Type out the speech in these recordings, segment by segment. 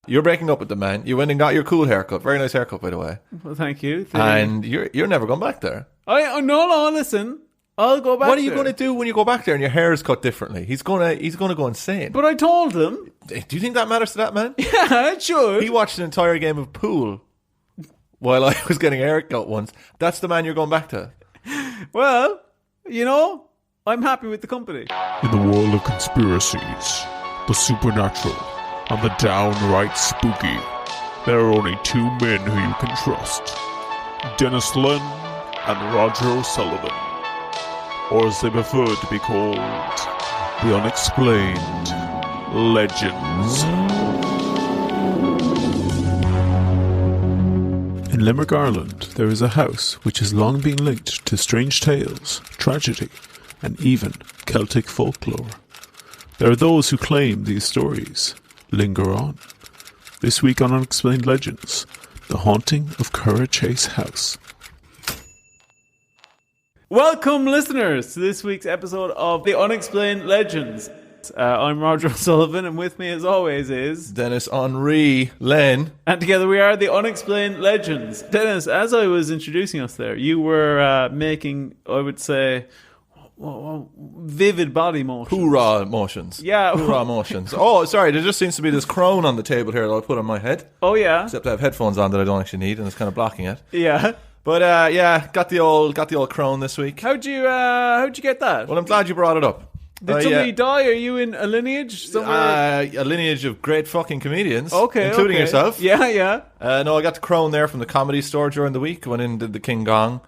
You're breaking up with the man. You went and got your cool haircut. Very nice haircut, by the way. Well, thank you. And you're never going back there. No, listen. I'll go back. What are you going to do when you go back there and your hair is cut differently? He's gonna go insane. But I told him. Do you think that matters to that man? Yeah, it should. He watched an entire game of pool while I was getting a haircut once. That's the man you're going back to. Well, I'm happy with the company. In the world of conspiracies, the supernatural, and the downright spooky, there are only two men who you can trust. Denis Len and Roger O'Sullivan. Or as they prefer to be called, the Unexplained Legends. In Limerick, Ireland, there is a house which has long been linked to strange tales, tragedy, and even Celtic folklore. There are those who claim these stories linger on. This week on Unexplained Legends, the haunting of Curraghchase House. Welcome, listeners, to this week's episode of the Unexplained Legends. I'm Roger O'Sullivan, and with me, as always, is Denis Henri Len. And together we are the Unexplained Legends. Denis, as I was introducing us there, you were making, I would say, vivid body motions. Hoorah motions. Yeah. Hoorah motions. Oh, sorry, there just seems to be this crown on the table here that I put on my head. Oh, yeah. Except I have headphones on that I don't actually need, and it's kind of blocking it. Yeah. But got the old crown this week. How'd you get that? Well, I'm glad you brought it up. Did somebody die? Are you in a lineage somewhere? A lineage of great fucking comedians. Okay, including yourself. Yeah. No, I got the crown there from the Comedy Store during the week. Went in and did the King Gong,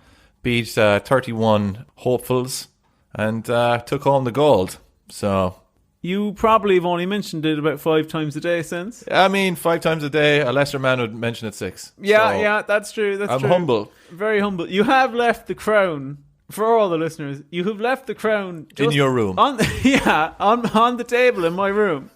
beat 31 hopefuls, and took home the gold. So you probably have only mentioned it about 5 times a day since. I mean, 5 times a day. A lesser man would mention it 6. Yeah, that's true. I'm humble. Very humble. You have left the crown. For all the listeners, you have left the crown in your room. On the table in my room.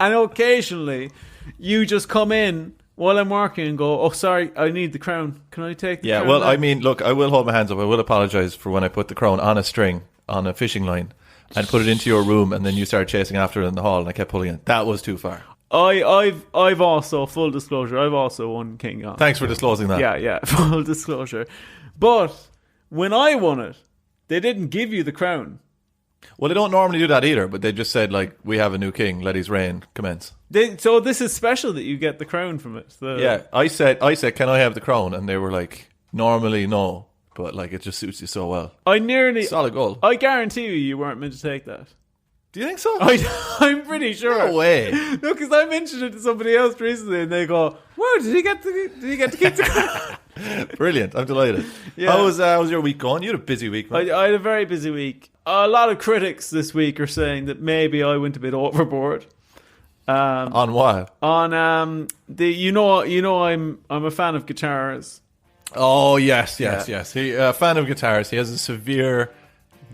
And occasionally, you just come in while I'm working and go, "Oh, sorry, I need the crown. Can I take the crown?" Yeah, well, I mean, look, I will hold my hands up. I will apologise for when I put the crown on a string on a fishing line and put it into your room, and then you started chasing after it in the hall, and I kept pulling it. That was too far. I've also, full disclosure, I've also won King Gong. Thanks for disclosing that. Yeah, full disclosure. But when I won it, they didn't give you the crown. Well, they don't normally do that either, but they just said, like, we have a new king, let his reign commence. So this is special that you get the crown from it. Yeah, I said, can I have the crown? And they were like, normally no, but like it just suits you so well. Solid goal. I guarantee you weren't meant to take that. Do you think so? I'm pretty sure. No way. No, because I mentioned it to somebody else recently, and they go, "Wow, did he get to keep the crown?" Brilliant! I'm delighted. Yeah. How was your week going? You had a busy week, right? I had a very busy week. A lot of critics this week are saying that maybe I went a bit overboard. On what? On I'm a fan of guitars. Oh yes. He a fan of guitars. He has a severe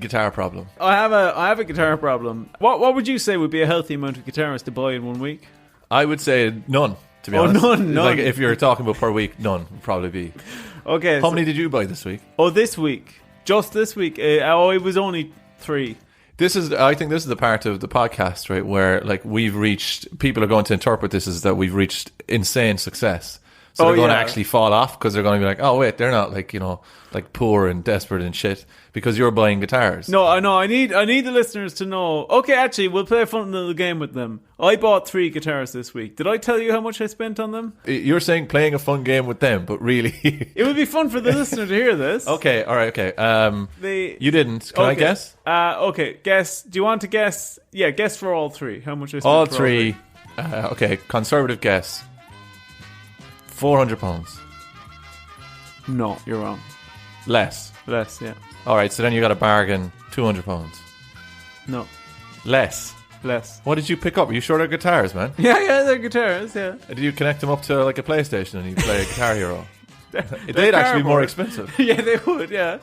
guitar problem. I have a guitar problem. What would you say would be a healthy amount of guitars to buy in 1 week? I would say none. To be honest, none. Like if you're talking about per week, none would probably be. Okay. How many did you buy this week? Oh, this week, just this week. It was only 3. I think this is the part of the podcast, right, where like people are going to interpret this as that we've reached insane success. So they're going to actually fall off because they're going to be like, oh wait, they're not like, like poor and desperate and shit because you're buying guitars. No, I know. I need the listeners to know. Okay, actually, we'll play a fun little game with them. I bought 3 guitars this week. Did I tell you how much I spent on them? You're saying playing a fun game with them, but really, it would be fun for the listener to hear this. Okay, all right, okay. You didn't. Can I guess? Okay, guess. Do you want to guess? Yeah, guess for all 3. How much I spent? All 3. Okay, conservative guess. £400. No, you're wrong. Less, yeah. All right, so then you got a bargain. £200. No. Less. What did you pick up? Are you sure they're guitars, man? Yeah, they're guitars, yeah. Did you connect them up to like a PlayStation and you play a Guitar Hero? They'd actually be more expensive. Yeah, they would, yeah.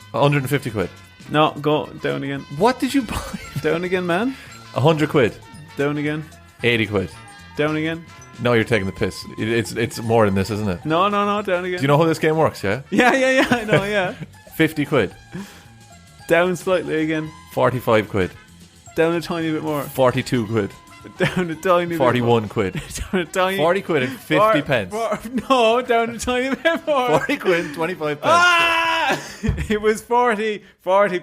150 quid. No, go down again. What did you buy? Down again, man. 100 quid. Down again. 80 quid. Down again. No, you're taking the piss. It's more than this, isn't it? No, down again. Do you know how this game works, yeah? Yeah, I know, yeah. 50 quid. Down slightly again. 45 quid. Down a tiny bit more. 42 quid. down to tiny bit 41 quid. down to tiny 40 quid and 50 pence. No, down to tiny bit more. 40 quid and 25 pence. Ah! It was 40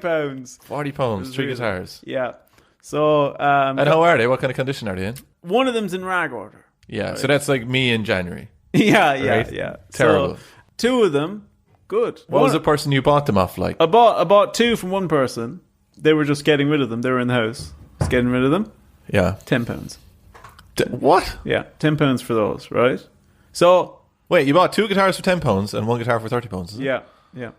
pounds. 40 pounds, 3 guitars. Yeah. So, and how are they? What kind of condition are they in? one of them's in rag order. Yeah, right. So that's like me in January. Yeah. Terrible. So, two of them, good. What was the person you bought them off like? I bought two from one person. They were just getting rid of them. They were in the house. Just getting rid of them. Yeah. £10. What? Yeah, £10 for those, right? So... Wait, you bought 2 guitars for £10 and 1 guitar for £30, is it? Yeah. Wow.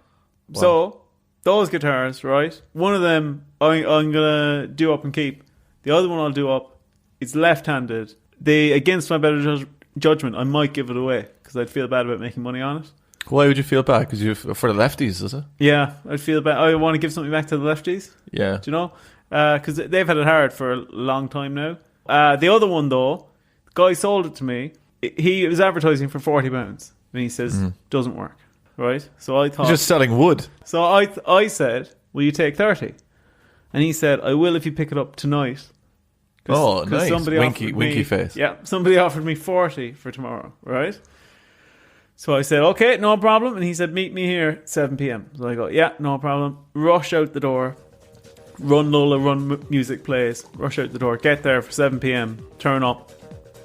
So, those guitars, right? One of them I'm going to do up and keep. The other one I'll do up. It's left-handed. Against my better judgment, I might give it away because I'd feel bad about making money on it. Why would you feel bad? Because for the lefties, is it? Yeah, I'd feel bad. I want to give something back to the lefties. Yeah. Do you know? Because they've had it hard for a long time now. The other one, though, the guy sold it to me. He was advertising for £40, and he says doesn't work. Right? So I thought you're just selling wood. So I said, "Will you take 30?" And he said, "I will if you pick it up tonight." Oh, nice. Winky face. Yeah, somebody offered me 40 for tomorrow, right? So I said, okay, no problem. And he said, meet me here at 7 p.m. So I go, yeah, no problem. Rush out the door. Run Lola, run music plays. Rush out the door. Get there for 7 p.m. Turn up.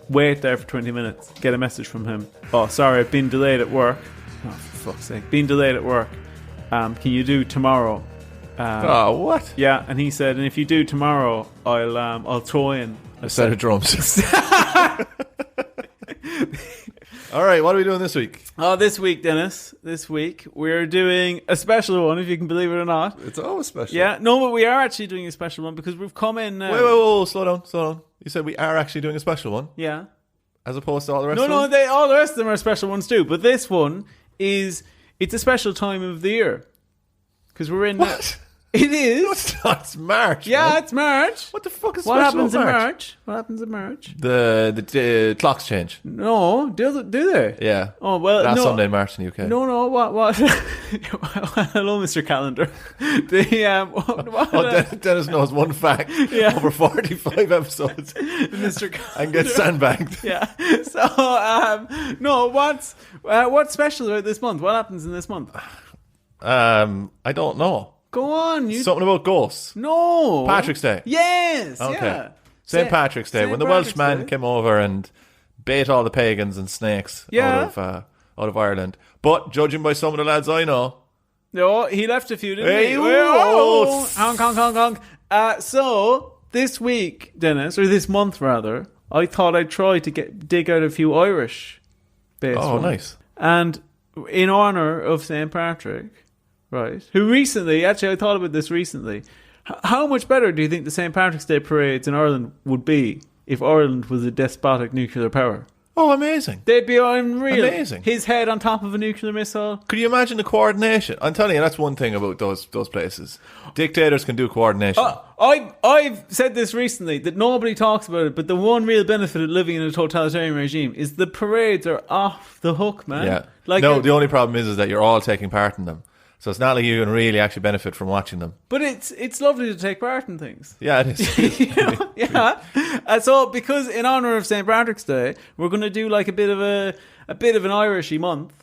Wait there for 20 minutes. Get a message from him. Oh, sorry, I've been delayed at work. Oh, for fuck's sake. Been delayed at work. Can you do tomorrow? What? Yeah, and he said, and if you do tomorrow, I'll throw in a set of drums. All right, what are we doing this week? Oh, this week, Dennis. This week we're doing a special one, if you can believe it or not. It's always special. Yeah, no, but we are actually doing a special one because we've come in. Wait, slow down. You said we are actually doing a special one. Yeah. As opposed to all the rest. No, of them? all the rest of them are special ones too. But this one it's a special time of the year because we're in. What? It is. No, it's not. It's March. Yeah, man. it's March. What the fuck is What special happens in March? March? What happens in March? The clocks change. No, do they? Yeah. Oh well. Last no. Sunday in March in the UK. No. What? Hello, Mr. Calendar. Dennis knows one fact over 45 episodes. Mr. Calendar. And gets sandbagged. Yeah. So no. What's special about this month? What happens in this month? I don't know. Go on. Something about ghosts. No. Patrick's Day. Yes. Okay. Yeah. St. Patrick's Day. When the Welshman came over and bait all the pagans and snakes out of Ireland. But judging by some of the lads I know. No, he left a few, didn't he? Oh. Honk. So, this week, Dennis, or this month rather, I thought I'd try to dig out a few Irish based ones. Nice. And in honour of St. Patrick, right, who recently, actually I thought about this recently, how much better do you think the St. Patrick's Day parades in Ireland would be if Ireland was a despotic nuclear power? Oh, amazing. They'd be unreal. Amazing. His head on top of a nuclear missile. Could you imagine the coordination? I'm telling you, that's one thing about those places. Dictators can do coordination. I've said this recently, that nobody talks about it, but the one real benefit of living in a totalitarian regime is the parades are off the hook, man. Yeah. The only problem is that you're all taking part in them. So it's not like you can really actually benefit from watching them. But it's lovely to take part in things. Yeah, it is. Yeah. So because in honour of St. Patrick's Day, we're going to do like a bit of an Irishy month.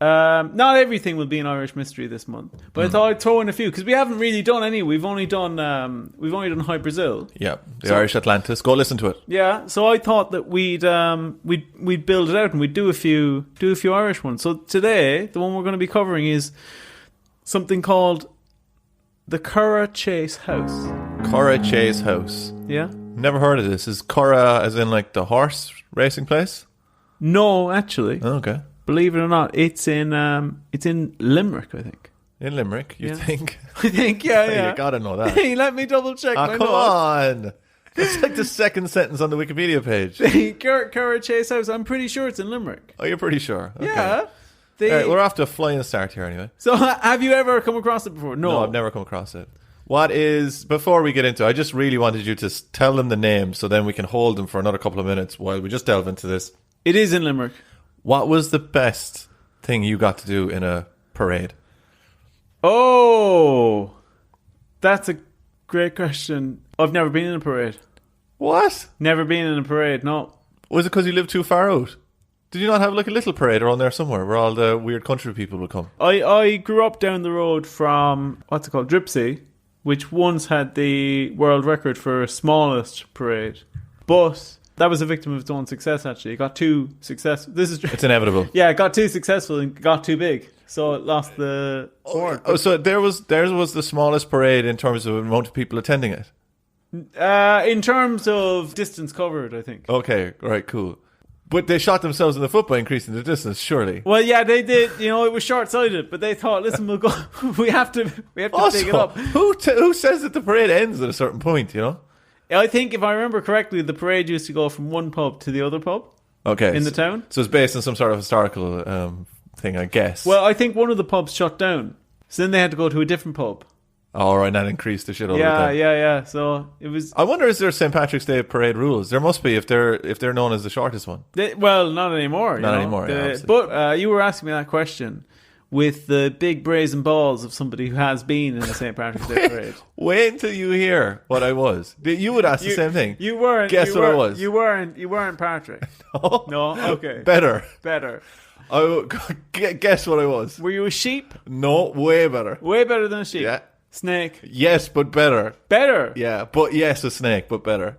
Not everything will be an Irish mystery this month, but I thought I'd throw in a few because we haven't really done any. We've only done High Brazil. Yeah, Irish Atlantis. Go listen to it. Yeah, so I thought that we'd build it out and we'd do a few Irish ones. So today, the one we're going to be covering is something called the Curraghchase House. Curraghchase House. Yeah. Never heard of this. Is Curragh as in like the horse racing place? No, actually. Oh, okay. Believe it or not, it's in Limerick, I think. In Limerick, you think? I think, yeah. You gotta know that. Hey, let me double check my come notes. on. It's like the second sentence on the Wikipedia page. Curraghchase House, I'm pretty sure it's in Limerick. Oh, you're pretty sure? Okay. Yeah. All right, we're off to a flying start here anyway. So have you ever come across it before? No, I've never come across it. Before we get into it, I just really wanted you to tell them the name so then we can hold them for another couple of minutes while we just delve into this. It is in Limerick. What was the best thing you got to do in a parade? Oh, that's a great question. I've never been in a parade. What? Never been in a parade, no. Was it because you lived too far out? Did you not have like a little parade around there somewhere where all the weird country people would come? I grew up down the road from, what's it called, Dripsy, which once had the world record for smallest parade. But that was a victim of its own success, actually. It got too successful. It's inevitable. Yeah, it got too successful and got too big. So it lost the award. Oh, so theirs was the smallest parade in terms of amount of people attending it? In terms of distance covered, I think. Okay, right, cool. But they shot themselves in the foot by increasing the distance, surely. Well, yeah, they did. You know, it was short-sighted, but they thought, listen, we'll go. we have to Also, dig it up. Who says that the parade ends at a certain point, you know? I think, if I remember correctly, the parade used to go from one pub to the other pub. Okay. In the town. So it's based on some sort of historical thing, I guess. Well, I think one of the pubs shut down. So then they had to go to a different pub. Oh, right, and that increased the shit all the time. Yeah. So it was. I wonder, is there St. Patrick's Day parade rules? There must be if they're known as the shortest one. Well, not anymore. Not anymore, yeah, but you were asking me that question with the big brazen balls of somebody who has been in the St. Patrick's Day parade. Wait until you hear what I was. You would ask the same thing. You weren't. Guess what I was. You weren't Patrick. No. Okay. Better. Guess what I was. Were you a sheep? No, way better. Way better than a sheep. Yeah. Snake. Yes, but better. Better. Yeah, but yes, a snake, but better.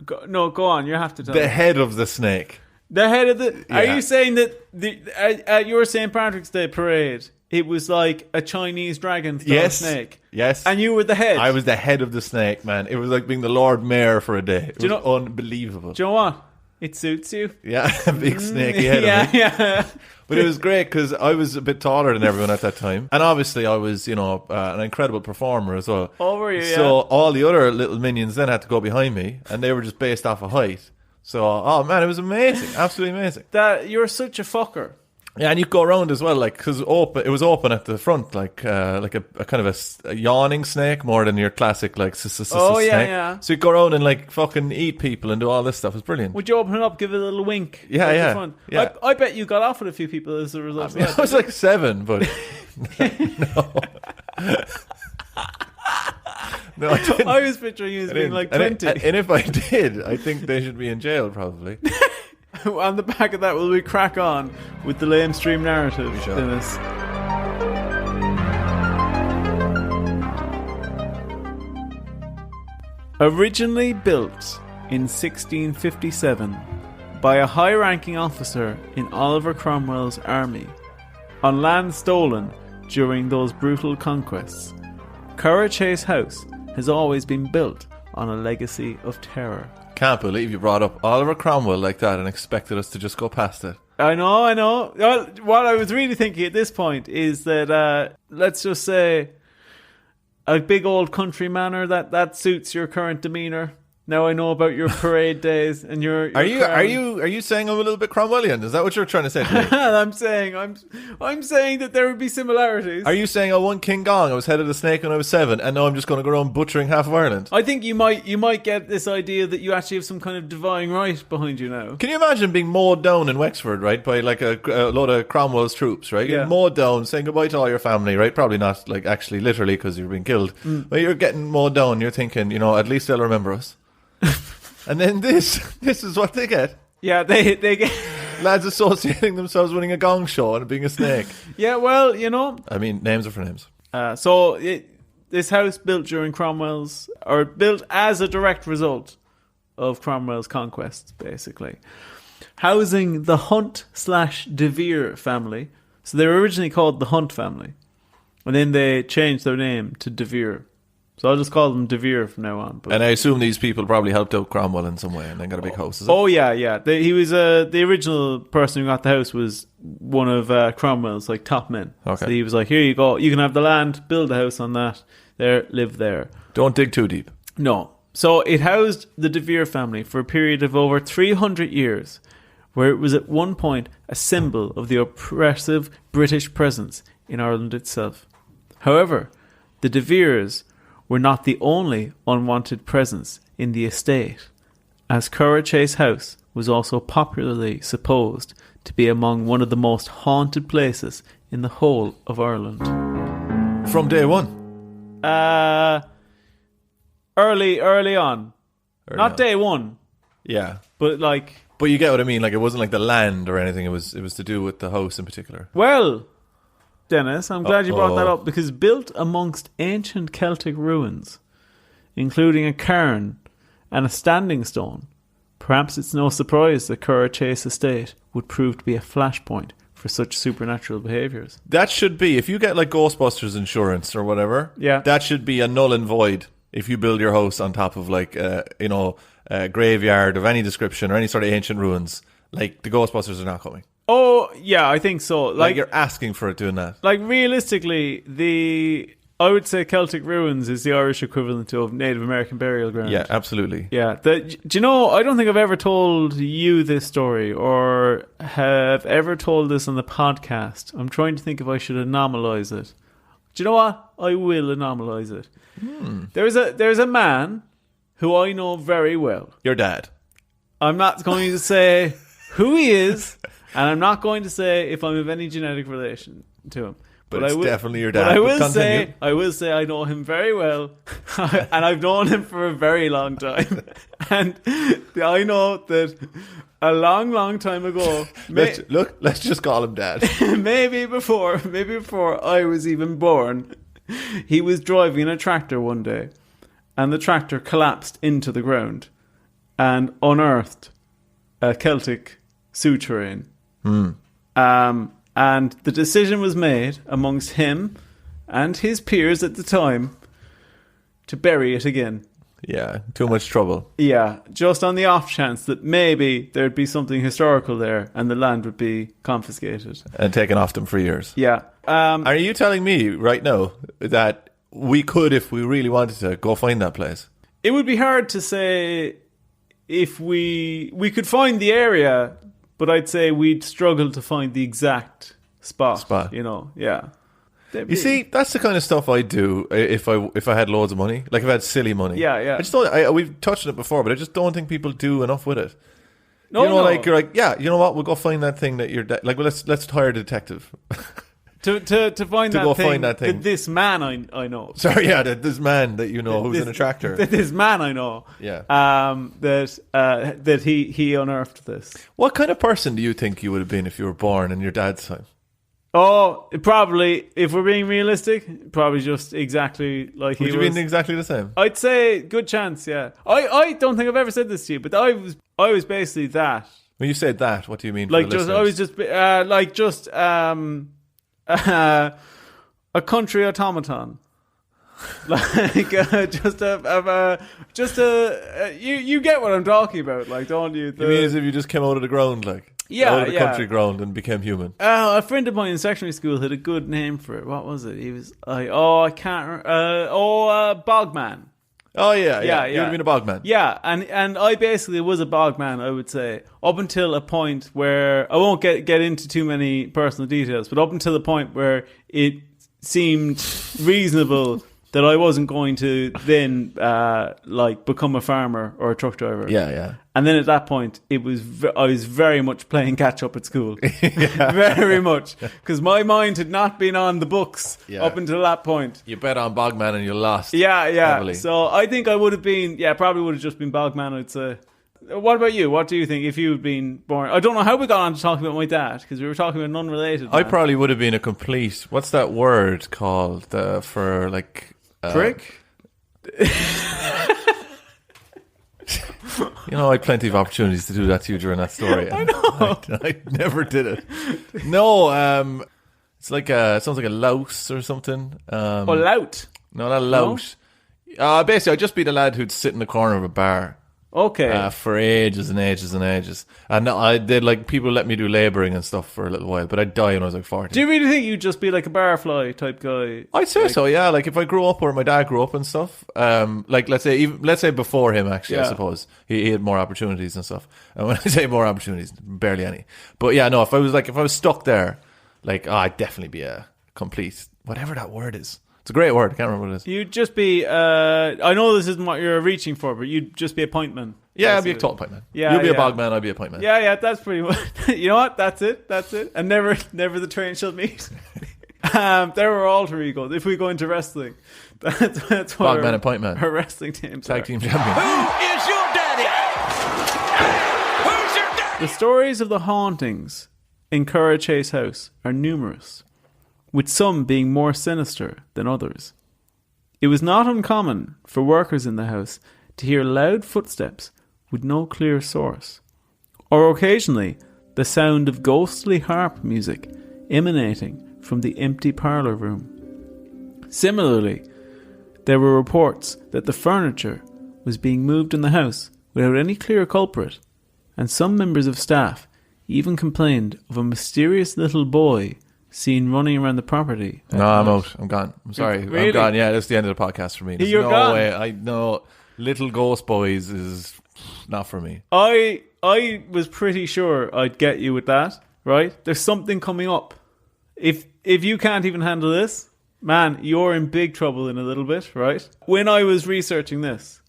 Go on. You have to tell The me. head of the snake. The head of the. Yeah. Are you saying that at your St. Patrick's Day parade, it was like a Chinese dragon snake? Yes. And you were the head. I was the head of the snake, man. It was like being the Lord Mayor for a day. It was unbelievable. Do you know what? It suits you. Yeah, big snaky head of me. Yeah. But it was great because I was a bit taller than everyone at that time. And obviously I was, an incredible performer as well. Oh, were you? So all the other little minions then had to go behind me and they were just based off of height. So, oh man, it was amazing. Absolutely amazing. You're such a fucker. Yeah, and you go around as well, like, because it was open at the front, like a kind of a yawning snake more than your classic, like, snake. Yeah. So you go around and, like, fucking eat people and do all this stuff. It's brilliant. Would you open it up, give it a little wink? Yeah. I bet you got off with a few people as a result of that. I was like 7, but no. No, I didn't. I was picturing you as being like 20. And if I did, I think they should be in jail, probably. On the back of that, will we crack on with the lamestream narrative, Sure. Dennis? Originally built in 1657 by a high-ranking officer in Oliver Cromwell's army, on land stolen during those brutal conquests, Curraghchase House has always been built on a legacy of terror. Can't believe you brought up Oliver Cromwell like that and expected us to just go past it. I know. Well, what I was really thinking at this point is that, let's just say, a big old country manor that suits your current demeanour. Now I know about your parade days and your Are you saying I'm a little bit Cromwellian? Is that what you're trying to say to me? I'm saying that there would be similarities. Are you saying I won King Gong? I was head of the snake when I was 7, and now I'm just going to go around butchering half of Ireland? I think you might get this idea that you actually have some kind of divine right behind you now. Can you imagine being mowed down in Wexford, right, by like a load of Cromwell's troops, right? Yeah. You're mowed down, saying goodbye to all your family, right? Probably not like actually literally because you're being killed, but you're getting mowed down. You're thinking, at least they'll remember us. And then this is what they get. Yeah, they get Lads associating themselves winning a gong show and being a snake. Yeah, well, I mean, names are for names. This house built during Cromwell's, or built as a direct result of Cromwell's conquests, basically. Housing the Hunt/De Vere family. So they were originally called the Hunt family. And then they changed their name to De Vere. So I'll just call them De Vere from now on. And I assume these people probably helped out Cromwell in some way and then got a big house, is it? Oh, yeah. He was the original person who got the house was one of Cromwell's top men. Okay. So he was like, here you go. You can have the land, build a house on that. There, live there. Don't dig too deep. No. So it housed the De Vere family for a period of over 300 years, where it was at one point a symbol of the oppressive British presence in Ireland itself. However, the De Veres were not the only unwanted presence in the estate, as Curraghchase House was also popularly supposed to be among one of the most haunted places in the whole of Ireland. From day one? Early on. Or Not no? day one, Yeah. but like, But you get what I mean. Like, it wasn't like the land or anything. It was to do with the house in particular. well, Dennis, I'm glad you brought that Uh-oh. up, because built amongst ancient Celtic ruins, including a cairn and a standing stone, perhaps it's no surprise that Curraghchase estate would prove to be a flashpoint for such supernatural behaviours. That should be, if you get like Ghostbusters insurance or whatever, Yeah. that should be a null and void if you build your house on top of like, a graveyard of any description or any sort of ancient ruins. Like, the Ghostbusters are not coming. Oh, yeah, I think so. Like, you're asking for it doing that. Like, realistically, I would say Celtic ruins is the Irish equivalent of Native American burial ground. Yeah, absolutely. Yeah. Do you know, I don't think I've ever told you this story or have ever told this on the podcast. I'm trying to think if I should anomalize it. Do you know what? I will anomalize it. There's a man who I know very well. Your dad. I'm not going to say who he is, and I'm not going to say if I'm of any genetic relation to him. But it's definitely your dad. But Continue. I will say I know him very well, and I've known him for a very long time. And I know that a long, long time ago, Let's just call him dad. maybe before I was even born, he was driving a tractor one day, and the tractor collapsed into the ground and unearthed a Celtic souterrain. And the decision was made amongst him and his peers at the time to bury it again. Yeah, too much trouble. Yeah, just on the off chance that maybe there'd be something historical there and the land would be confiscated. And taken off them for years. Yeah. Are you telling me right now that we could, if we really wanted to, go find that place? It would be hard to say if we could find the area, but I'd say we'd struggle to find the exact spot. You know, yeah. You see, that's the kind of stuff I'd do if I had loads of money. Like, if I had silly money. Yeah, yeah. I just don't. We've touched on it before, but I just don't think people do enough with it. No, you know, no. like, you're like, yeah, you know what? We'll go find that thing that you're like. Well, let's hire a detective. To find that thing. This man I know. Sorry, yeah, this man that you know who's in a tractor. This man I know. Yeah. That he unearthed this. What kind of person do you think you would have been if you were born in your dad's time? Oh, probably, if we're being realistic, probably just exactly like he was. Would you have been exactly the same? I'd say good chance, yeah. I don't think I've ever said this to you, but I was basically that. When you said that, what do you mean? Like, for the just listeners? a country automaton. Like you get what I'm talking about, like, don't you? You mean as if you just came out of the ground, like, out of the country ground and became human? A friend of mine in secondary school had a good name for it. What was it? He was like, Bogman. Oh yeah. Yeah. You would have been a bogman. Yeah, and I basically was a bogman, I would say, up until a point where I won't get into too many personal details, but up until the point where it seemed reasonable that I wasn't going to then become a farmer or a truck driver. Yeah. And then at that point, I was very much playing catch up at school, very much, because my mind had not been on the books up until that point. You bet on Bogman and you lost. Yeah. Heavily. So I think I would have been, probably would have just been Bogman, I'd say. What about you? What do you think if you had been born? I don't know how we got on to talking about my dad, because we were talking about unrelated. I probably would have been a complete. What's that word called for like? Prick. You know, I had plenty of opportunities to do that to you during that story. I know. I never did it. No, it's like it sounds like a louse or something. Lout. No, not a louse. Basically, I'd just be the lad who'd sit in the corner of a bar. Okay. For ages and ages and ages. And I did, like, people let me do labouring and stuff for a little while, but I'd die when I was like 40. Do you really think you'd just be like a barfly type guy? I'd say so, yeah. Like, if I grew up where my dad grew up and stuff, like, let's say before him, actually, I suppose. He had more opportunities and stuff. And when I say more opportunities, barely any. But yeah, no, if I was stuck there, like, I'd definitely be a complete, whatever that word is. It's a great word. I can't remember what it is. You'd just be, I know this isn't what you're reaching for, but you'd just be a point man. Yeah, I'd be a total point man. Yeah, you'll be a bog man, I'll be a point man. Yeah, that's pretty much. You know what? That's it. And never the twain shall meet. There are alter egos. If we go into wrestling, that's what Bog man and point man. Our wrestling teams Tag are. team champion. Who is your dad? The stories of the hauntings in Curraghchase house are numerous, with some being more sinister than others. It was not uncommon for workers in the house to hear loud footsteps with no clear source, or occasionally the sound of ghostly harp music emanating from the empty parlour room. Similarly, there were reports that the furniture was being moved in the house without any clear culprit, and some members of staff even complained of a mysterious little boy seen running around the property. No, I'm out. I'm gone. I'm sorry. Really? I'm gone. Yeah, that's the end of the podcast for me. There's You're no gone. way. I know little ghost boys is not for me. I was pretty sure I'd get you with that, right? There's something coming up. If you can't even handle this, man, you're in big trouble in a little bit, right? When I was researching this,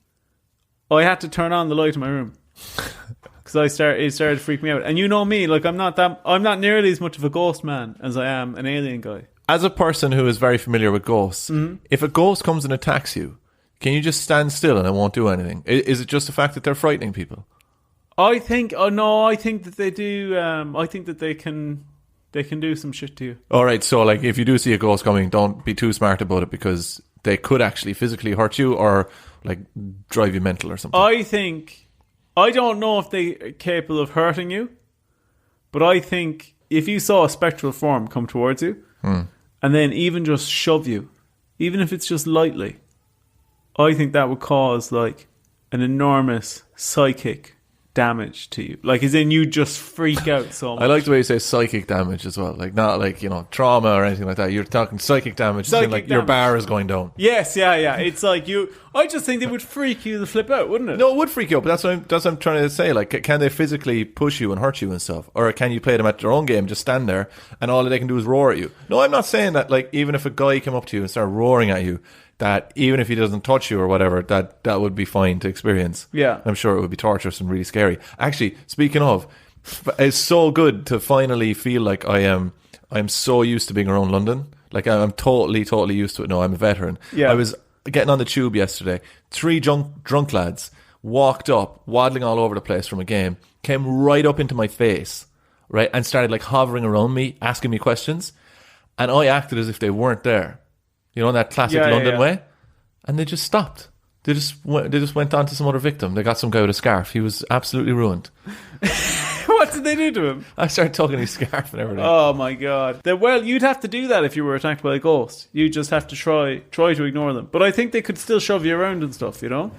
I had to turn on the light in my room because it started to freak me out. And you know me, like I'm not nearly as much of a ghost man as I am an alien guy. As a person who is very familiar with ghosts, if a ghost comes and attacks you, can you just stand still and it won't do anything? Is it just the fact that they're frightening people? I think that they do. I think that they can do some shit to you. All right, so like if you do see a ghost coming, don't be too smart about it because they could actually physically hurt you or like drive you mental or something. I don't know if they're capable of hurting you, but I think if you saw a spectral form come towards you and then even just shove you, even if it's just lightly, I think that would cause like an enormous psychic damage to you. Like as in you just freak out so much. I like the way you say psychic damage as well. Like not like, trauma or anything like that. You're talking psychic damage. Psychic like your damage. bar is going down. Yes, yeah. It's like I just think it would freak you the flip out, wouldn't it? No, it would freak you out, but that's what I'm trying to say. Like, can they physically push you and hurt you and stuff? Or can you play them at their own game, just stand there, and all they can do is roar at you? No, I'm not saying that, like, even if a guy came up to you and started roaring at you, that even if he doesn't touch you or whatever, that would be fine to experience. Yeah. I'm sure it would be torturous and really scary. Actually, speaking of, it's so good to finally feel like I'm so used to being around London. Like, I'm totally used to it now. I'm a veteran. Yeah. I was getting on the tube yesterday. 3 drunk lads walked up, waddling all over the place from a game, came right up into my face, right, and started like hovering around me, asking me questions, and I acted as if they weren't there. You know, in that classic London way, and they just stopped. They just went on to some other victim. They got some guy with a scarf. He was absolutely ruined. What did they do to him? I started tugging his scarf and everything. Oh my god. Well, you'd have to do that if you were attacked by a ghost. You just have to try to ignore them. But I think they could still shove you around and stuff, you know?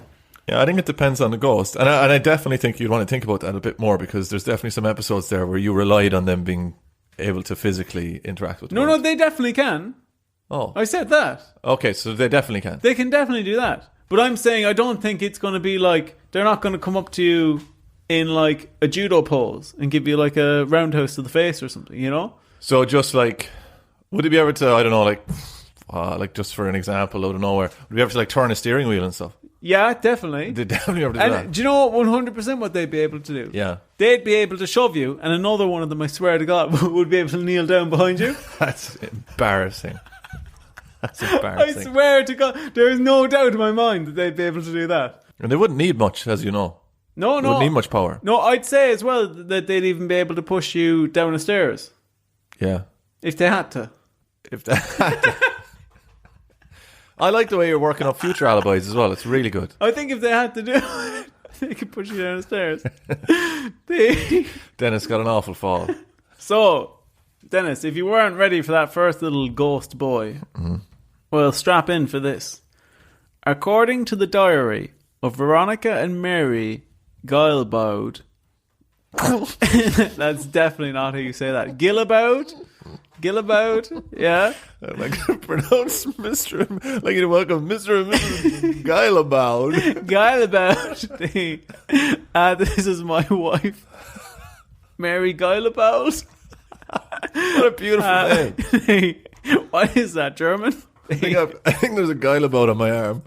Yeah, I think it depends on the ghost. And I definitely think you'd want to think about that a bit more because there's definitely some episodes there where you relied on them being able to physically interact with the No, ghost. they definitely can. Oh. I said that. Okay, so they definitely can. They can definitely do that. But I'm saying I don't think it's going to be like, they're not going to come up to you in like a judo pose and give you like a roundhouse to the face or something, you know? So just like, would it be able to, I don't know, like just for an example out of nowhere, would you be able to like turn a steering wheel and stuff? Yeah, definitely. They'd definitely be able to do And that. do you know 100% what they'd be able to do? Yeah. They'd be able to shove you, and another one of them, I swear to God, would be able to kneel down behind you. That's embarrassing. That's I embarrassing. swear to God, there is no doubt in my mind that they'd be able to do that. And they wouldn't need much, as you know. No. They wouldn't need much power. No, I'd say as well that they'd even be able to push you down the stairs. Yeah. If they had to. If that. I like the way you're working up future alibis as well. It's really good. I think if they had to do it, they could push you down the stairs. Dennis got an awful fall. So, Dennis, if you weren't ready for that first little ghost boy, well, strap in for this. According to the diary of Veronica and Mary Guilbaud, that's definitely not how you say that. Guilbaud, yeah. Like pronounce Mr. Like you welcome Mr. and Mrs. Guilaboud. Guilbaud. This is my wife, Mary Guilbaud. What a beautiful name. What is that, German? I think there's a Guilaboud on my arm.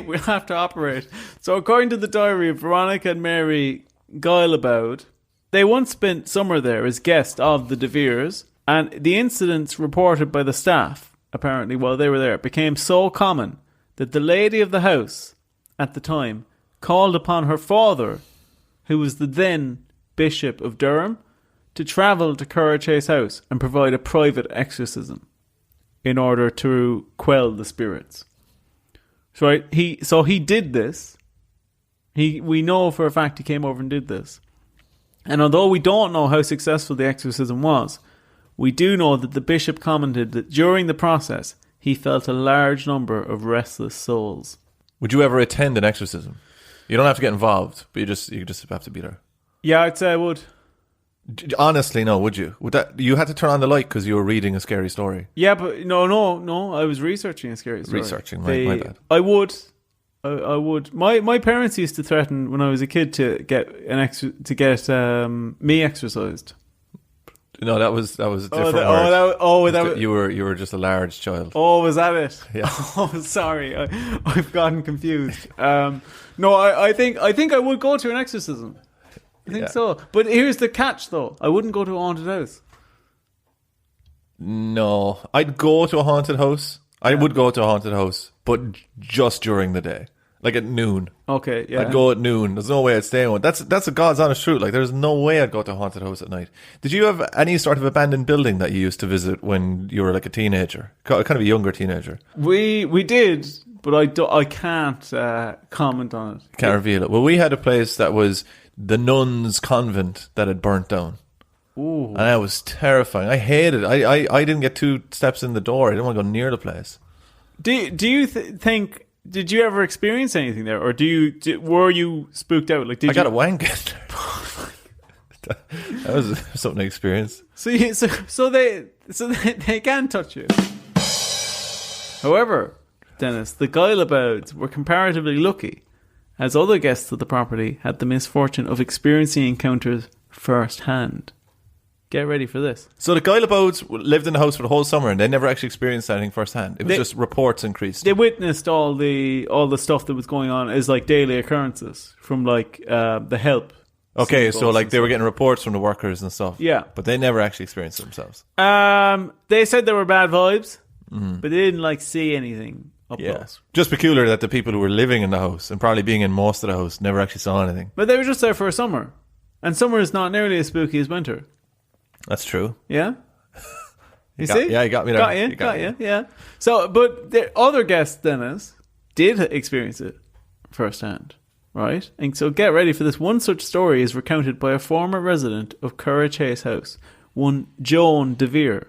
We'll have to operate. So according to the diary of Veronica and Mary Guilbaud, they once spent summer there as guests of the De Veres, and the incidents reported by the staff, apparently while they were there, became so common that the lady of the house at the time called upon her father, who was the then Bishop of Durham to travel to Curraghchase house and provide a private exorcism in order to quell the spirits. So he did this. We know for a fact he came over and did this. And although we don't know how successful the exorcism was, we do know that the bishop commented that during the process, he felt a large number of restless souls. Would you ever attend an exorcism? You don't have to get involved, but you just have to be there. Yeah, I'd say I would. Honestly, no, would you? Would that you had to turn on the light because you were reading a scary story? Yeah, but no. I was researching a scary story. My bad. I would. My parents used to threaten when I was a kid to get me exorcised. No, that was a different word. You were just a large child. Oh, was that it? Yeah. Oh, sorry, I've gotten confused. No, I think I would go to an exorcism. I think so. But here's the catch, though. I wouldn't go to a haunted house. No, I'd go to a haunted house. I would go to a haunted house, but just during the day. Like at noon. Okay, yeah. I'd go at noon. There's no way I'd stay in one. That's a God's honest truth. Like, there's no way I'd go to a haunted house at night. Did you have any sort of abandoned building that you used to visit when you were like a teenager? Kind of a younger teenager. We did, but I can't comment on it. Can't reveal it. Well, we had a place that was the nuns' convent that had burnt down. Ooh. And that was terrifying. I hated it. I didn't get 2 steps in the door. I didn't want to go near the place. Do you think... Did you ever experience anything there, or were you spooked out? Like, I got a wank in there. That was something to experience. So they can touch you. However, Dennis, the Guilebouds were comparatively lucky, as other guests of the property had the misfortune of experiencing encounters firsthand. Get ready for this. So the Guilebouds lived in the house for the whole summer and they never actually experienced anything firsthand. It was just reports increased. They witnessed all the stuff that was going on as like daily occurrences from like the help. Okay, so like they were getting reports from the workers and stuff. Yeah. But they never actually experienced it themselves. They said there were bad vibes, but they didn't like see anything up close. Just peculiar that the people who were living in the house and probably being in most of the house never actually saw anything. But they were just there for a summer. And summer is not nearly as spooky as winter. That's true. Yeah? You see? Yeah, you got me there. Got you, yeah. So, but the other guests, Dennis, did experience it firsthand, right? And so get ready for this. One such story is recounted by a former resident of Curraghchase house, one Joan DeVere,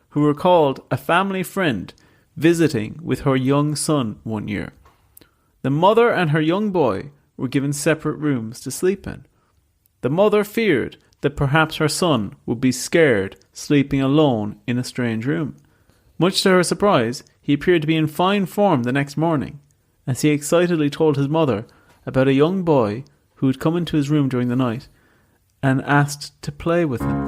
who recalled a family friend visiting with her young son one year. The mother and her young boy were given separate rooms to sleep in. The mother feared that perhaps her son would be scared sleeping alone in a strange room. Much to her surprise, he appeared to be in fine form the next morning, as he excitedly told his mother about a young boy who had come into his room during the night and asked to play with him.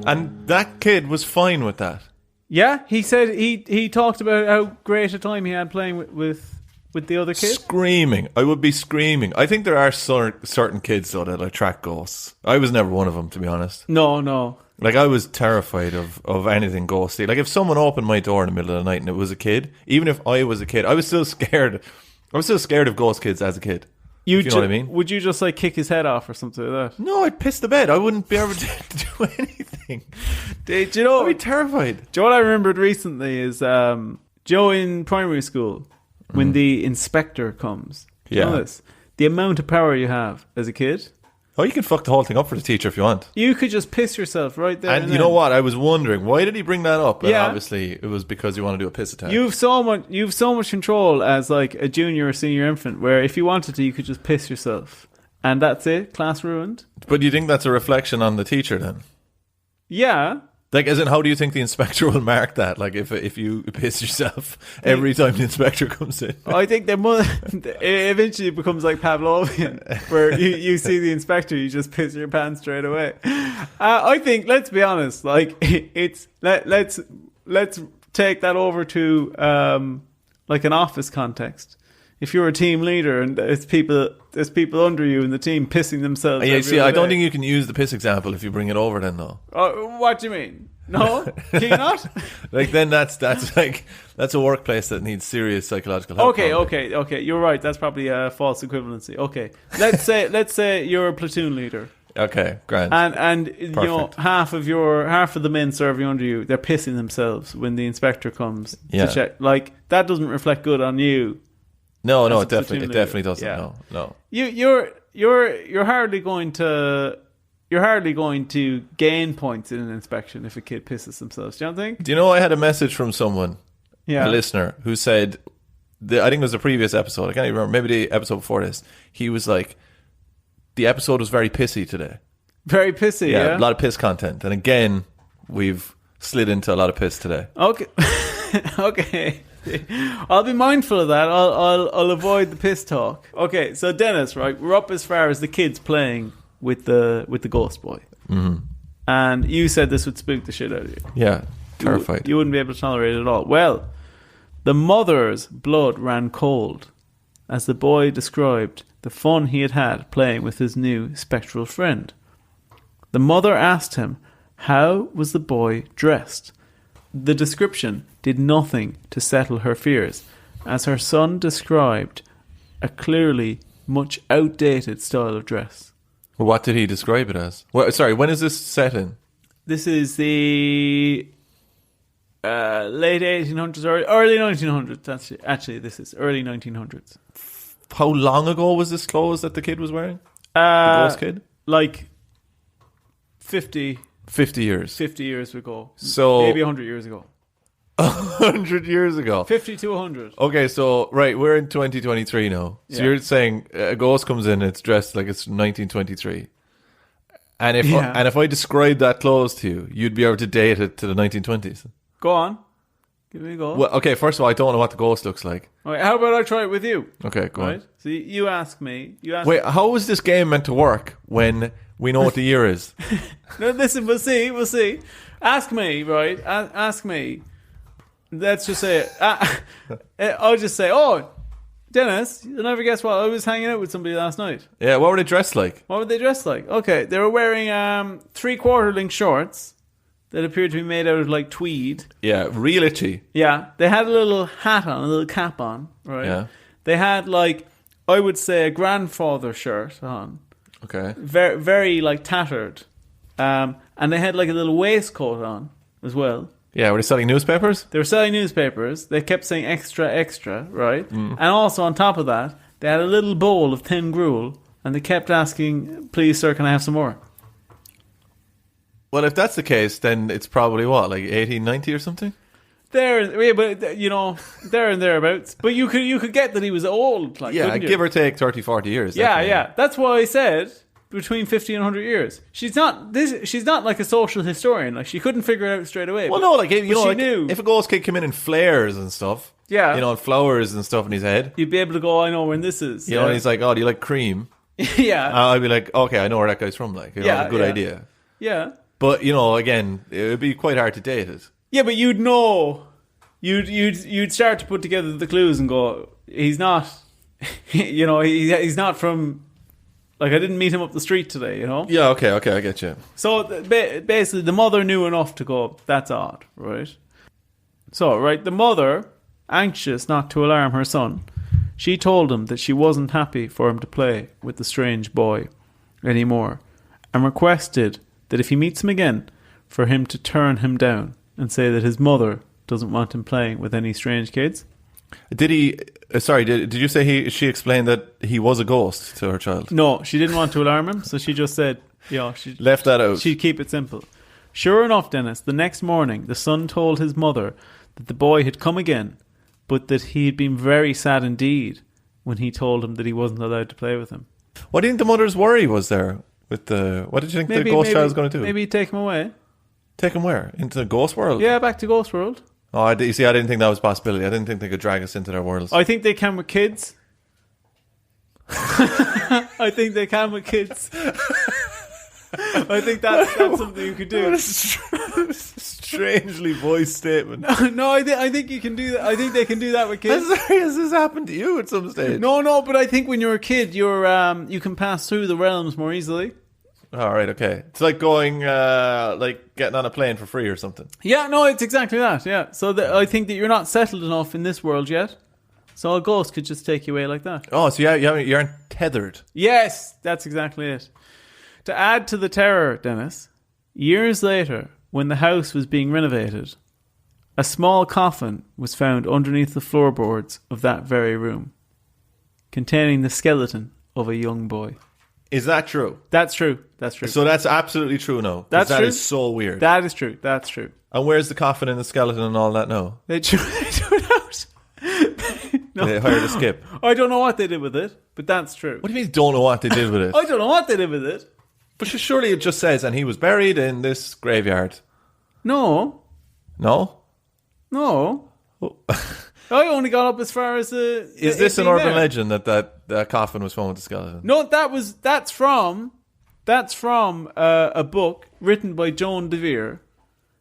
And that kid was fine with that. Yeah, he said he talked about how great a time he had playing with the other kid. Screaming. I would be screaming. I think there are certain kids though that attract ghosts. I was never one of them, to be honest. No. Like, I was terrified of anything ghostly. Like, if someone opened my door in the middle of the night and it was a kid, even if I was a kid, I was still scared. I was still scared of ghost kids as a kid. You know what I mean? Would you just like kick his head off or something like that? No, I'd piss the bed. I wouldn't be able to do anything. Do you know? I'd be terrified. Do you know what I remembered recently is Joe in primary school, when the inspector comes. Do you know this? The amount of power you have as a kid. Oh, you can fuck the whole thing up for the teacher if you want. You could just piss yourself right there. And you know what? I was wondering, why did he bring that up? Yeah. Obviously, it was because you want to do a piss attack. You've so much control as like a junior or senior infant, where if you wanted to, you could just piss yourself. And that's it. Class ruined. But do you think that's a reflection on the teacher then? Yeah. Like, as in, how do you think the inspector will mark that? Like, if you piss yourself every time the inspector comes in? I think it eventually becomes like Pavlovian, where you see the inspector, you just piss your pants straight away. I think, let's be honest, like let's take that over to like an office context. If you're a team leader and there's people under you in the team pissing themselves. Yeah, see, I don't think you can use the piss example if you bring it over then, though. What do you mean? No, can you not? Like then that's a workplace that needs serious psychological help. Okay. You're right. That's probably a false equivalency. Okay, let's say you're a platoon leader. Okay, grand. And you know, half of the men serving under you, they're pissing themselves when the inspector comes to check. Like that doesn't reflect good on you. No, it definitely doesn't. Yeah. No. You're hardly going to gain points in an inspection if a kid pisses themselves. Do you not think? Do you know I had a message from someone, a listener, who said, I think it was a previous episode, I can't even remember, maybe the episode before this, he was like, the episode was very pissy today. Very pissy, yeah? A lot of piss content. And again, we've slid into a lot of piss today. Okay. Okay. I'll be mindful of that. I'll avoid the piss talk. Okay, so Dennis, right, we're up as far as the kids playing with the ghost boy. Mm-hmm. And you said this would spook the shit out of you. Yeah, terrified. You wouldn't be able to tolerate it at all. Well, the mother's blood ran cold as the boy described the fun he had playing with his new spectral friend. The mother asked him, how was the boy dressed? The description did nothing to settle her fears, as her son described a clearly much outdated style of dress. What did he describe it as? Well, sorry, when is this set in? This is the late 1800s, or early 1900s. Actually, this is early 1900s. How long ago was this clothes that the kid was wearing? The ghost kid? Like 50 years. 50 years ago. So maybe 100 years ago. 100 years ago. 50 to 100. Okay, so right, we're in 2023 now. So you're saying a ghost comes in, it's dressed like it's 1923. And if I describe that clothes to you, you'd be able to date it to the 1920s. Go on. Give me a go. Well, okay, first of all, I don't know what the ghost looks like. All right, how about I try it with you? Okay, go on. So you ask me. Wait, how is this game meant to work when we know what the year is? No, listen, we'll see. Ask me, right? Ask me. Let's just say it. I'll just say, oh, Dennis, you'll never guess what. I was hanging out with somebody last night. Yeah, what were they dressed like? Okay, they were wearing 3/4 length shorts that appeared to be made out of like tweed. Yeah, real itchy. Yeah, they had a little hat on, a little cap on, right? Yeah. They had like, I would say, a grandfather shirt on. Okay. Very, very like tattered. And they had like a little waistcoat on as well. Yeah, were they selling newspapers? They were selling newspapers. They kept saying extra, extra, right? And also on top of that, they had a little bowl of thin gruel, and they kept asking, please, sir, can I have some more? Well, if that's the case, then it's probably what, like 1890 or something? There and thereabouts. But you could get that he was old. Like, yeah, give or take 30, 40 years. Yeah. That's why I said between 50 and 100 years. She's not like a social historian. Like, she couldn't figure it out straight away. Well, no, like, she like, knew. If a ghost kid came in flares and stuff, and flowers and stuff in his head, you'd be able to go, I know when this is. You know, and he's like, oh, do you like cream? Yeah. I'd be like, okay, I know where that guy's from. Like, good idea. Yeah. But, again, it would be quite hard to date it. Yeah, but you'd know. You'd start to put together the clues and go, he's not, he's not from, like, I didn't meet him up the street today, Yeah, okay, I get you. So, basically, the mother knew enough to go, that's odd, right? So, right, the mother, anxious not to alarm her son, she told him that she wasn't happy for him to play with the strange boy anymore, and requested that if he meets him again, for him to turn him down and say that his mother doesn't want him playing with any strange kids. Did he... did you say she explained that he was a ghost to her child? No, she didn't want to alarm him, so she just said, she left that out. She'd keep it simple. Sure enough, Dennis, the next morning, the son told his mother that the boy had come again, but that he had been very sad indeed when he told him that he wasn't allowed to play with him. What do you think the mother's worry was there? What did you think the ghost child was going to do? Maybe take him away. Take him where? Into the ghost world? Yeah, back to ghost world. Oh, you see, I didn't think that was a possibility. I didn't think they could drag us into their worlds. I think they can with kids. I think they can with kids. I think that's something you could do. Strangely voiced statement. No, I think you can do that. I think they can do that with kids. Has this happened to you at some stage? No, but I think when you're a kid, you can pass through the realms more easily. All right, okay. It's like going, like getting on a plane for free or something. Yeah, no, it's exactly that. Yeah, so I think that you're not settled enough in this world yet. So a ghost could just take you away like that. Oh, so you aren't tethered. Yes, that's exactly it. To add to the terror, Dennis, years later, when the house was being renovated, a small coffin was found underneath the floorboards of that very room, containing the skeleton of a young boy. Is that true? That's true. That's true. So that's absolutely true now. That's that true. is so weird. That is true. That's true. And where's the coffin and the skeleton and all that now? They threw it out. No. They hired a skip. I don't know what they did with it, but that's true. What do you mean don't know what they did with it? I don't know what they did with it. But surely it just says, and he was buried in this graveyard. No. No? No. I only got up as far as the... Is this an urban legend that coffin was found with the skeleton? No, that's from a book written by Joan de Vere,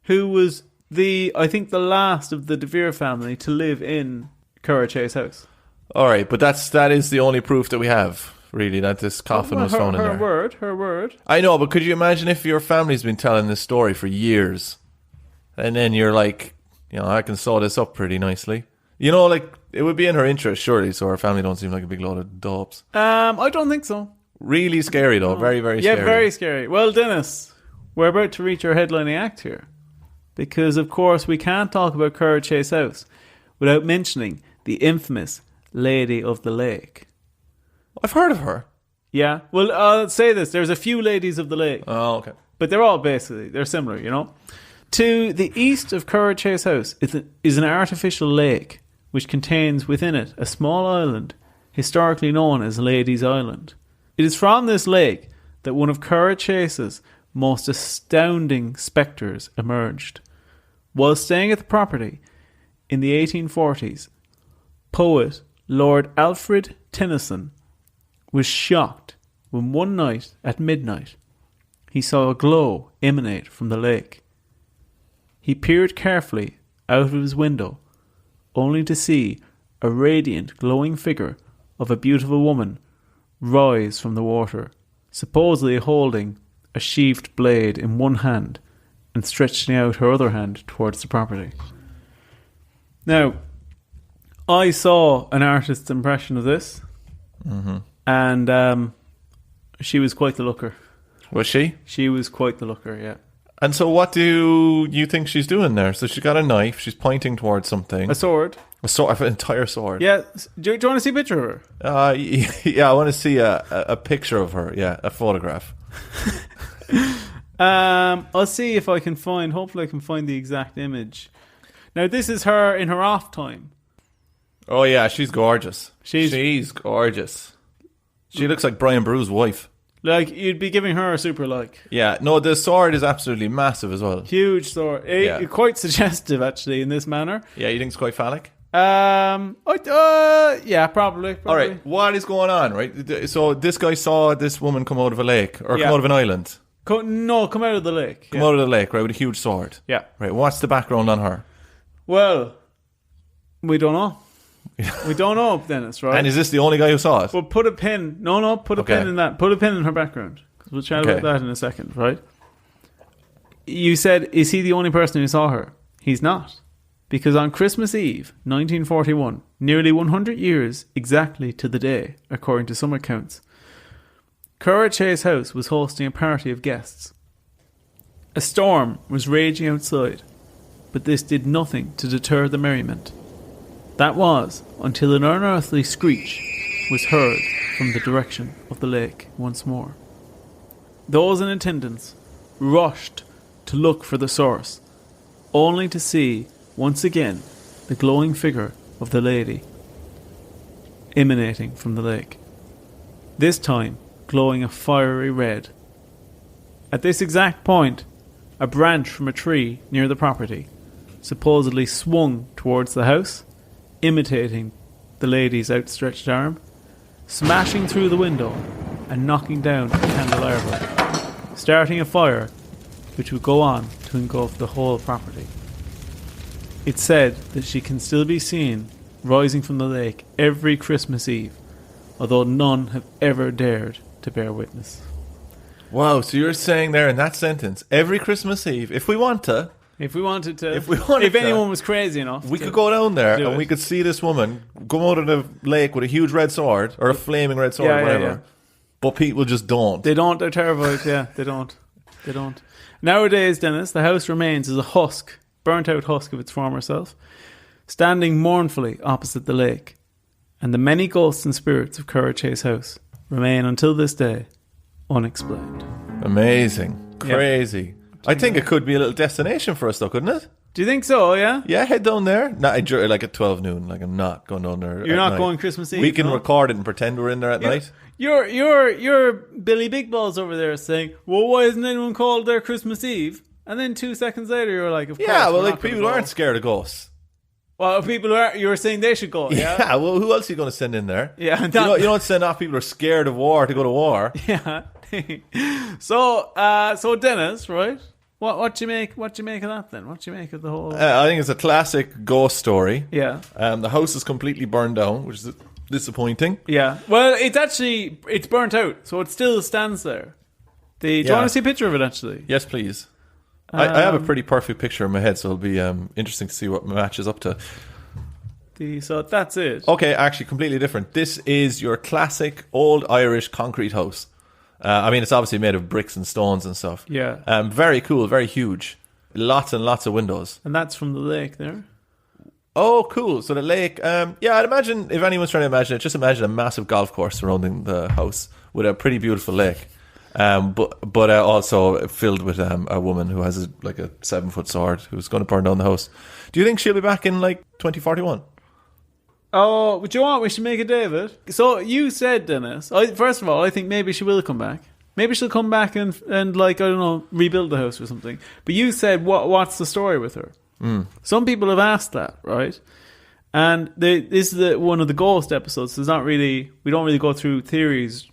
who was I think the last of the de Vere family to live in Curraghchase house. All right, but that is the only proof that we have, really, that this coffin was found in there. Her word. I know, but could you imagine if your family's been telling this story for years, and then you're like, I can sew this up pretty nicely. Like, it would be in her interest, surely, so her family don't seem like a big load of dopes. I don't think so. Really scary, though. Very, very scary. Yeah, very scary. Well, Dennis, we're about to reach our headlining act here. Because, of course, we can't talk about Curraghchase House without mentioning the infamous Lady of the Lake. I've heard of her. Yeah. Well, I'll say this. There's a few Ladies of the Lake. Oh, okay. But they're all they're similar, To the east of Curraghchase House is an artificial lake which contains within it a small island historically known as Lady's Island. It is from this lake that one of Curraghchase's most astounding spectres emerged. While staying at the property in the 1840s, poet Lord Alfred Tennyson was shocked when one night at midnight he saw a glow emanate from the lake. He peered carefully out of his window, only to see a radiant, glowing figure of a beautiful woman rise from the water, supposedly holding a sheathed blade in one hand and stretching out her other hand towards the property. Now, I saw an artist's impression of this, and she was quite the looker. Was she? She was quite the looker, yeah. And so what do you think she's doing there? So she's got a knife, she's pointing towards something. A sword. An entire sword. Yeah. Do you want to see a picture of her? Yeah, I want to see a picture of her. Yeah, a photograph. I'll see if I can hopefully I can find the exact image. Now, this is her in her off time. Oh, yeah, she's gorgeous. She's gorgeous. She looks like Brian Brew's wife. Like, you'd be giving her a super like. Yeah, no, the sword is absolutely massive as well. Huge sword. Quite suggestive, actually, in this manner. Yeah, you think it's quite phallic? Yeah, probably. All right, what is going on, right? So this guy saw this woman come out of a lake, or come out of an island. Come out of the lake. Come out of the lake, right, with a huge sword. Yeah. Right, what's the background on her? Well, we don't know. We don't know, Dennis, right? And is this the only guy who saw it? Well, put a pin. Put a pin in that. Put a pin in her background. We'll chat about that in a second, right? You said, is he the only person who saw her? He's not. Because on Christmas Eve, 1941, nearly 100 years exactly to the day, according to some accounts, Curraghchase House was hosting a party of guests. A storm was raging outside, but this did nothing to deter the merriment. That was until an unearthly screech was heard from the direction of the lake once more. Those in attendance rushed to look for the source, only to see once again the glowing figure of the lady emanating from the lake, this time glowing a fiery red. At this exact point, a branch from a tree near the property supposedly swung towards the house, imitating the lady's outstretched arm, smashing through the window and knocking down a candelabra, starting a fire which would go on to engulf the whole property. It's said that she can still be seen rising from the lake every Christmas Eve, although none have ever dared to bear witness. Wow, so you're saying there in that sentence, every Christmas Eve, if we wanted to, if anyone was crazy enough, we could go down there and we could see this woman go out of the lake with a huge red sword, or a flaming red sword, or whatever. Yeah. But people just don't. They don't. They're terrified. Yeah, they don't. Nowadays, Dennis, the house remains as a husk, burnt out husk of its former self, standing mournfully opposite the lake. And the many ghosts and spirits of Curraghchase House remain until this day unexplained. Amazing. Crazy. Yeah. I think it could be a little destination for us though, couldn't it? Do you think so, yeah? Yeah, head down there. Not like at 12 noon. Like, I'm not going down there. You're not night. Going Christmas Eve? We can record it and pretend we're in there at night. You're Billy Big Balls over there saying, well, why isn't anyone called there Christmas Eve? And then 2 seconds later, you're like, of course. Yeah, well, like, people aren't scared of ghosts. Well, people who are, you were saying they should go, yeah? Yeah, well, who else are you going to send in there? Yeah. You don't send off people who are scared of war to go to war. Yeah. So Dennis, right? What do you make of that then? What do you make of the whole... I think it's a classic ghost story. Yeah. The house is completely burned down, which is disappointing. Yeah. Well, it's burnt out, so it still stands there. Do you want to see a picture of it, actually? Yes, please. I have a pretty perfect picture in my head, so it'll be interesting to see what matches up to. So that's it. Okay, actually, completely different. This is your classic old Irish concrete house. I mean, it's obviously made of bricks and stones and stuff. Yeah. Very cool, very huge. Lots and lots of windows. And that's from the lake there. Oh, cool. So the lake, I'd imagine, if anyone's trying to imagine it, just imagine a massive golf course surrounding the house with a pretty beautiful lake. But also filled with a woman who has a 7-foot sword who's going to burn down the house. Do you think she'll be back in 2041? Oh, but you know what? We should make a day of it. So you said, Dennis, first of all, I think maybe she will come back. Maybe she'll come back and I don't know, rebuild the house or something. But you said, what's the story with her? Some people have asked that, right? And this is one of the ghost episodes. So we don't really go through theories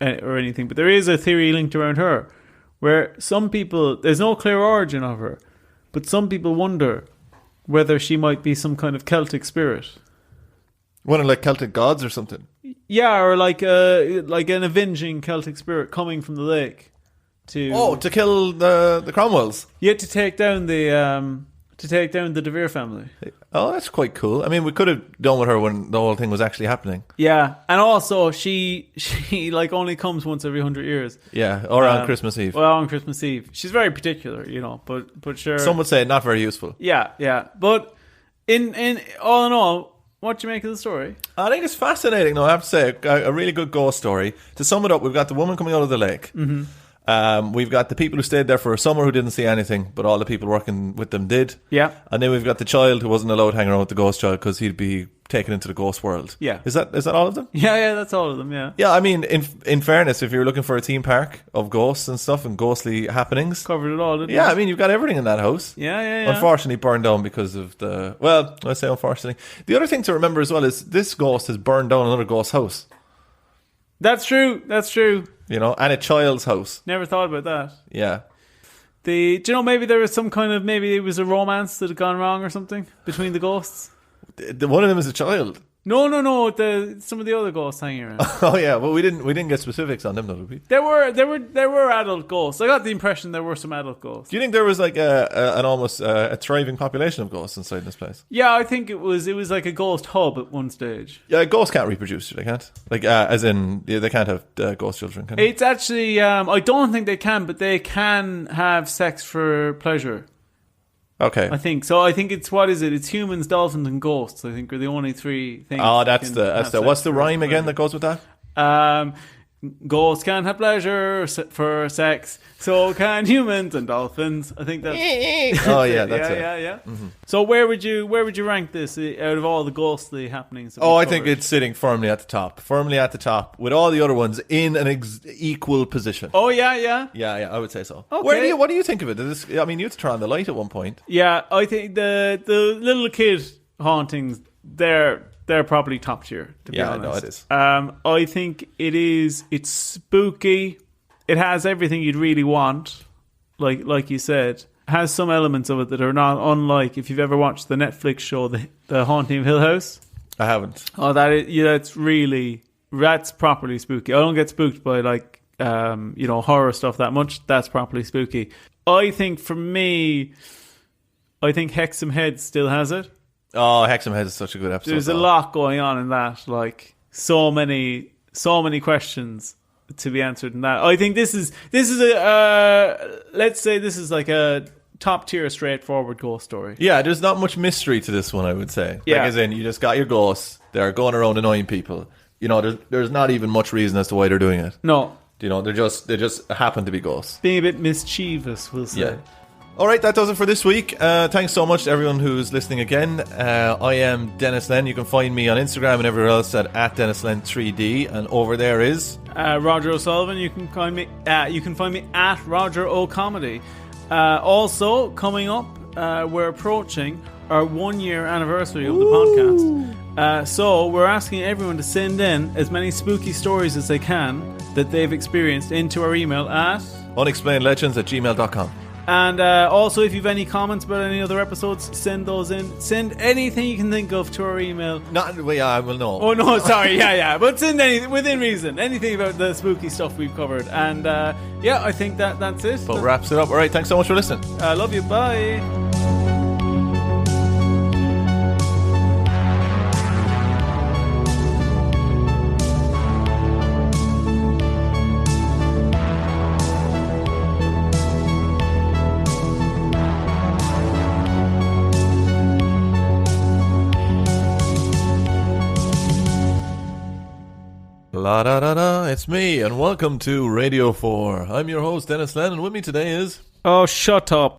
or anything, but there is a theory linked around her where some people, there's no clear origin of her, but some people wonder whether she might be some kind of Celtic spirit. One of Celtic gods or something? Yeah, or like an avenging Celtic spirit coming from the lake to kill the Cromwells. Yeah, to take down the De Vere family. Oh, that's quite cool. I mean, we could have done with her when the whole thing was actually happening. Yeah, and also she only comes once every 100 years. Yeah, or on Christmas Eve. Well, on Christmas Eve, she's very particular, but sure. Some would say not very useful. Yeah, but in all in all, what do you make of the story? I think it's fascinating, though, I have to say. A really good ghost story. To sum it up, we've got the woman coming out of the lake. Mm-hmm. We've got the people who stayed there for a summer who didn't see anything, but all the people working with them did. Yeah. And then we've got the child who wasn't allowed hanging around with the ghost child because he'd be taken into the ghost world. Yeah. Is that all of them? Yeah, that's all of them, yeah. Yeah, I mean, in fairness, if you're looking for a theme park of ghosts and stuff and ghostly happenings... Covered it all, didn't you? Yeah, I mean, you've got everything in that house. Yeah. Unfortunately burned down because of the... Well, I say unfortunately. The other thing to remember as well is this ghost has burned down another ghost house. That's true. And a child's house. Never thought about that. Yeah. Do you know, maybe there was some kind of... Maybe it was a romance that had gone wrong or something between the ghosts? One of them is a child. No. Some of the other ghosts hanging around. Oh yeah, well we didn't get specifics on them though, did we? There were adult ghosts. I got the impression there were some adult ghosts. Do you think there was like an almost a thriving population of ghosts inside this place? Yeah, I think it was like a ghost hub at one stage. Yeah, ghosts can't reproduce. They can't. As in, they can't have ghost children. Can they? It's actually I don't think they can, but they can have sex for pleasure. Okay. I think so. I think it's It's humans, dolphins, and ghosts. I think are the only three things. Oh, that's the. What's the rhyme again that goes with that? Ghosts can't have pleasure for sex, so can humans and dolphins. I think that's. Oh yeah, that's it. Yeah. Mm-hmm. So where would you rank this out of all the ghostly happenings? I think it's sitting firmly at the top, with all the other ones in an equal position. Oh yeah. Yeah, I would say so. Okay. What do you think of it? I mean, you had to turn on the light at one point. Yeah, I think the little kid hauntings they're probably top tier, to be honest. Yeah, no, it is. I think it's spooky. It has everything you'd really want, like you said. It has some elements of it that are not unlike if you've ever watched the Netflix show, The Haunting of Hill House. I haven't. Oh, that's properly spooky. I don't get spooked by horror stuff that much, that's properly spooky. I think for me, I think Hexam Head still has it. Oh, Hexam Head is such a good episode. There's a lot going on in that, like so many questions to be answered in that. I think this is a let's say this is like a top tier straightforward ghost story. Yeah, there's not much mystery to this one, I would say. Yeah. Like, as in, you just got your ghosts, they're going around annoying people. There's not even much reason as to why they're doing it. No. They just happen to be ghosts. Being a bit mischievous, we'll say. Yeah. All right, that does it for this week. Thanks so much to everyone who's listening again. I am Denis Len. You can find me on Instagram and everywhere else at DenisLen3D. And over there is Roger O'Sullivan. You can find me at Roger O'Comedy. Also, coming up, we're approaching our 1 year anniversary of the podcast. So we're asking everyone to send in as many spooky stories as they can that they've experienced into our email at unexplainedlegends@gmail.com. And also, if you've any comments about any other episodes, send those in. Send anything you can think of to our email. I will know. Oh no, sorry, yeah. But send anything within reason. Anything about the spooky stuff we've covered. And I think that's it. But wraps it up. All right, thanks so much for listening. I love you. Bye. La da da da, it's me, and welcome to Radio 4. I'm your host, Denis Len, and with me today is... Oh, shut up.